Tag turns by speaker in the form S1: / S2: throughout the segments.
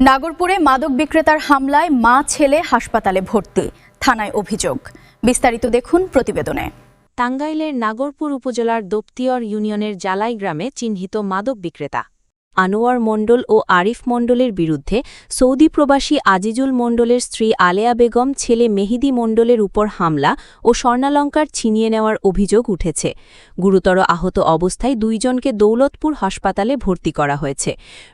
S1: নাগরপুরে মাদক বিক্রেতার হামলায় মা ছেলে হাসপাতালে ভর্তি, থানায় অভিযোগ। বিস্তারিত দেখুন প্রতিবেদনে।
S2: টাঙ্গাইলের নাগরপুর উপজেলার দোপতিয়র ইউনিয়নের জালাই গ্রামে চিহ্নিত মাদক বিক্রেতা আনোয়ার মণ্ডল ও আরিফ মণ্ডলের বিরুদ্ধে সৌদি প্রবাসী আজিজুল মণ্ডলের স্ত্রী আলেয়া বেগম ছেলে মেহিদি মণ্ডলের উপর হামলা ও স্বর্ণালঙ্কার ছিনিয়ে নেওয়ার অভিযোগ উঠেছে। গুরুতর আহত অবস্থায় দুইজনকে দৌলতপুর হাসপাতালে ভর্তি করা হয়েছে।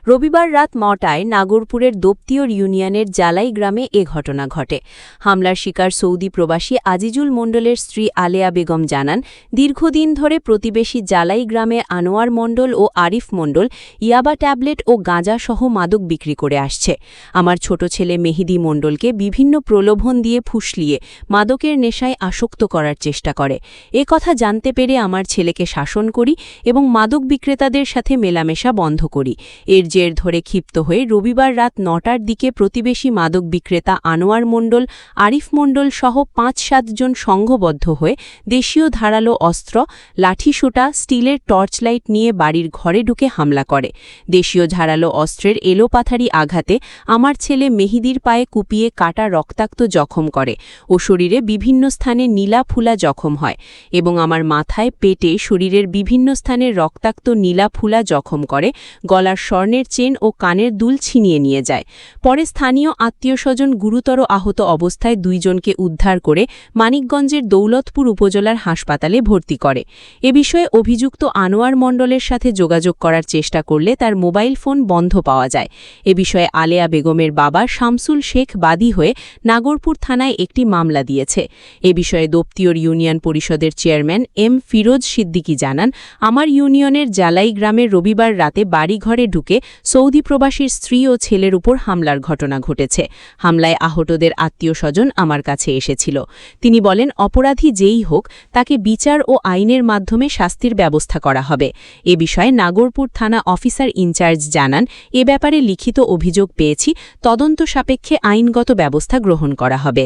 S2: রবিবার রাত ৯টায় নাগরপুরের দোপতিয়র ইউনিয়নের জালাই গ্রামে এ ঘটনা ঘটে। হামলার শিকার সৌদি প্রবাসী আজিজুল মণ্ডলের স্ত্রী আলেয়া বেগম জানান, দীর্ঘদিন ধরে প্রতিবেশী জালাই গ্রামে আনোয়ার মণ্ডল ও আরিফ মণ্ডল ইয়াবা ট্যাবলেট ও গাঁজা সহ মাদক বিক্রি করে আসছে। আমার ছোট ছেলে মেহিদি মণ্ডলকে বিভিন্ন প্রলোভন দিয়ে ফুসলিয়ে মাদকের নেশায় আসক্ত করার চেষ্টা করে। এ কথা জানতে পেরে আমার ছেলেকে শাসন করি এবং মাদক বিক্রেতাদের সাথে মেলামেশা বন্ধ করি। এর জের ধরে ক্ষিপ্ত হয়ে রবিবার রাত ৯টার দিকে প্রতিবেশী মাদক বিক্রেতা আনোয়ার মণ্ডল, আরিফ মণ্ডল সহ ৫-৭ জন সংঘবদ্ধ হয়ে দেশীয় ধারালো অস্ত্র, লাঠিসোঁটা, স্টিলের টর্চলাইট নিয়ে বাড়ির ঘরে ঢুকে হামলা করে। দেশীয় ধারালো অস্ত্রের এলোপাথারি আঘাতে আমার ছেলে মেহিদির পায়ে কুপিয়ে কাটা রক্তাক্ত জখম করে ও শরীরে বিভিন্ন স্থানে নীলা ফুলা জখম হয় এবং আমার মাথায়, পেটে, শরীরের বিভিন্ন স্থানে রক্তাক্ত নীলা ফুলা জখম করে। গলার স্বর্ণের চেন ও কানের দুল ছিনিয়ে নিয়ে যায়। পরে স্থানীয় আত্মীয়স্বজন গুরুতর আহত অবস্থায় দুইজনকে উদ্ধার করে মানিকগঞ্জের দৌলতপুর উপজেলার হাসপাতালে ভর্তি করে। এ বিষয়ে অভিযুক্ত আনোয়ার মণ্ডলের সাথে যোগাযোগ করার চেষ্টা করলে তার মোবাইল ফোন বন্ধ পাওয়া যায়। এ বিষয়ে আলেয়া বেগমের বাবা শামসুল শেখ বাদী হয়ে নাগরপুর থানায় একটি মামলা দিয়েছে। এ বিষয়ে দোপতিয়র ইউনিয়ন পরিষদের চেয়ারম্যান এম ফিরোজ সিদ্দিকী জানান, আমার ইউনিয়নের জালাই গ্রামের রবিবার রাতে বাড়িঘরে ঢুকে সৌদি প্রবাসীর স্ত্রী ও ছেলের উপর হামলার ঘটনা ঘটেছে। হামলায় আহতদের আত্মীয়স্বজন আমার কাছে এসেছিল। তিনি বলেন, অপরাধী যেই হোক তাকে বিচার ও আইনের মাধ্যমে শাস্তির ব্যবস্থা করা হবে। এ বিষয়ে নাগরপুর থানা অফিসার ইনচার্জ জানান, এ ব্যাপারে লিখিত অভিযোগ পেয়েছি, তদন্ত সাপেক্ষে আইনগত ব্যবস্থা গ্রহণ করা হবে।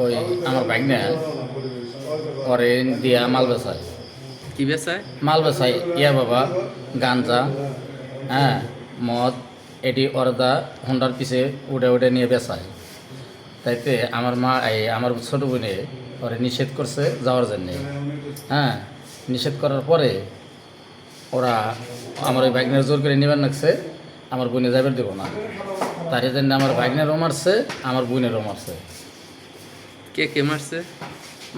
S3: ওই আমার ভাগ্নে পরে দিয়া মাল বেচায়।
S4: কি বেচায়?
S3: মাল বেচায়, ইয়া বাবা, গাঞ্জা, হ্যাঁ, মদ, এটি অর্দা হুন্ডার পিছে উঠে উঠে নিয়ে বেচায়। তাইতে আমার মা আমার ছোটো বোনে ওরে নিষেধ করছে যাওয়ার জন্যে। হ্যাঁ, নিষেধ করার পরে ওরা আমার ওই ভাগ্নের জোর করে নেবার লাগছে, আমার বোনে যাবার দেবো না। তার জন্য আমার ভাগ্নেরও মারছে, আমার বোনেরও মারছে।
S4: কে কে মারছে?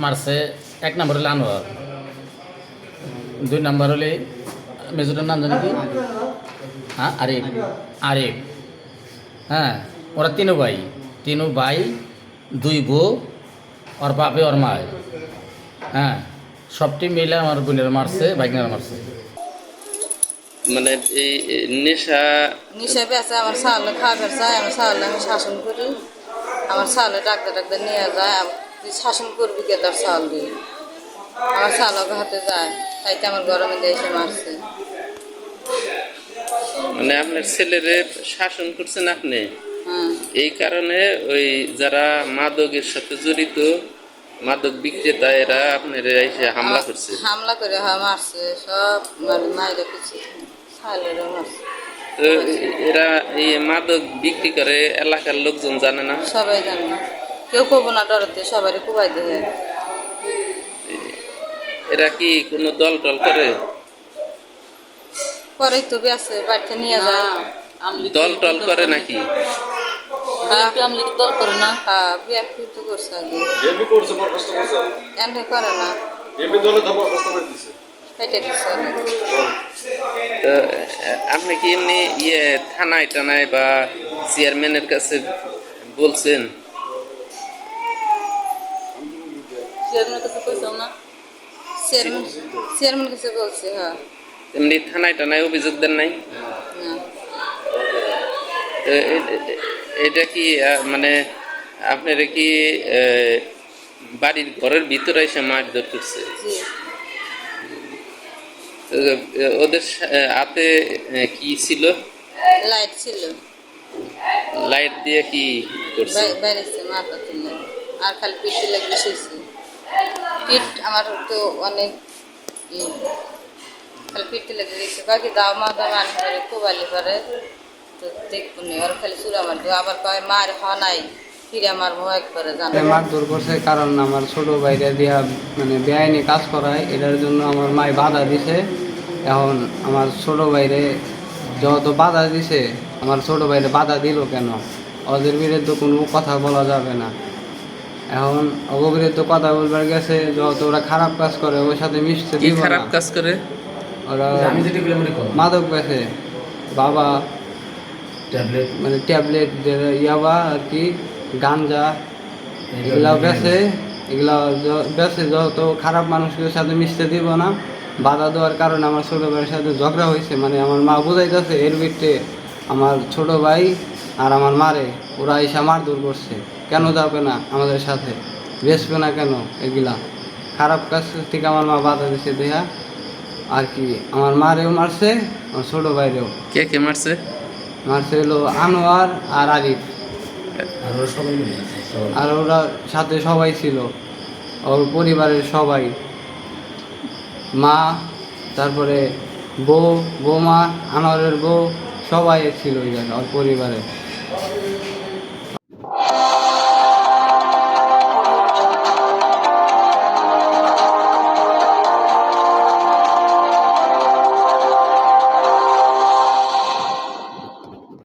S3: মারছে ১ নম্বর হলে আনোয়ার, ২ নম্বর হলে মেজরের নাম জানি কি, হ্যাঁ, আরিফ। আরিফ, হ্যাঁ, ওরা তিনও ভাই, 2 বউ, ওর বাপে ওর মায়, হ্যাঁ, সবটি মিলে আমার বোনের মারছে, ভাগ্নের মারছে।
S4: মানে এই নেশা
S5: বেচা আমার সালে খাবার চাই, আমার সালে আমি শাসন করি, আমার সালে ডাক্তার নিয়ে যায়, তুই শাসন করবি কে তার সাল দিয়ে, আমার সালকে হাতে যায়, তাইতে আমার গরমে দিয়ে এসে মারছে।
S4: মানে আপনার ছেলেরে শাসন করছেন আপনি,
S5: হ্যাঁ,
S4: এই কারণে ওই যারা মাদকের সাথে জড়িত মাদক বিক্রেতা এরা আপনার এসে হামলা করছে।
S5: হামলা করে মারছে, সব মাইরে কিছু সালেরও মারছে।
S4: তো এরা এই মাদক বিক্রি করে এলাকার লোকজন জানে না?
S5: সবাই জানে, কেউ কব না ডরতে, সবারই কুবাই দেয়।
S4: এরা কি কোনো দল টল করে?
S5: পরে তো বেছে বাড়িতে নিয়ে যায়।
S4: দল টল করে নাকি?
S5: দল করে না, হ্যাঁ, বিয়ে তো করছে আগে, এমনি করে না, এটা দিচ্ছে অনেক।
S4: তো আপনি কি এমনি থানায় টানায় বা চেয়ারম্যানের কাছে বলছেন?
S5: চেয়ারম্যানের কাছে কইতাম না, চেয়ারম্যান কাছে বলছে। হ্যাঁ,
S4: এমনি থানায় টানায় অভিযোগ দেন নাই?
S5: না,
S4: তো এটা কি মানে আপনারা কি বাড়ির ঘরের ভিতরে এসে মারধর করছে?
S5: জি,
S4: ওদের হাতে কি ছিল?
S5: লাইট ছিল,
S4: লাইট দিয়ে কি করছে?
S5: বাইরেছে মাথা তুলে, আর খালি পিঠে লেগে শুয়েছে। পিঠ আমার তো অনেক খালি পিঠতে লেগে গেছে বাকি দাও মা দাও আনি পারে কোবালি পারে তো দেখবো নি আর খালি চুরা মার দিও আবার কয় মার হওয়া নাই ফিরে আমার মো একবারে জানে
S6: মারধর করছে কারণ আমার ছোট ভাইরা দিয়া মানে বেআইনি কাজ করায় এটার জন্য আমার মায় বাধা দিছে। এখন আমার ছোট ভাইরে যত বাধা দিছে আমার ছোট ভাইরে বাধা দিল কেন? ওদের বিরুদ্ধে কোনো কথা বলা যাবে না। এখন ওর বিরুদ্ধে কথা বলবার গেছে যত ওরা খারাপ কাজ করে ওর সাথে মিশতে
S4: কি
S6: দিব না।
S4: খারাপ কাজ করে?
S6: ওরা
S3: আমি যেটা বলে মনে করো
S6: মাদক বেছে বাবা
S3: ট্যাবলেট
S6: মানে ট্যাবলেট ইয়াবা আর কি গাঞ্জা এগুলা বেছে এগুলা বেছে যত খারাপ মানুষের সাথে মিশতে দিব না। বাধা দেওয়ার কারণে আমার ছোটো ভাইয়ের সাথে ঝগড়া হয়েছে। মানে আমার মা বুঝাইতেছে এর ভিতরে আমার ছোট ভাই আর আমার মারে ওরা এসে মারধর করছে। কেন যাবে না আমাদের সাথে, বেসবে না কেন? এগুলা খারাপ কাজ থেকে আমার মা বাধা দিচ্ছে দেহা আর কি। আমার মারেও মারছে, আমার ছোটো ভাইরেও
S4: কে কে মারছে?
S6: মারছে হলো আনোয়ার আর আরিফ।
S3: আর ওরা সবাই মিলে
S6: আর ওরা সাথে সবাই ছিল, ওর পরিবারের সবাই, মা, তারপরে বৌমা, আনোয়ারের বউ, সবাই ছিল ওই জায়গায় ওর পরিবারে।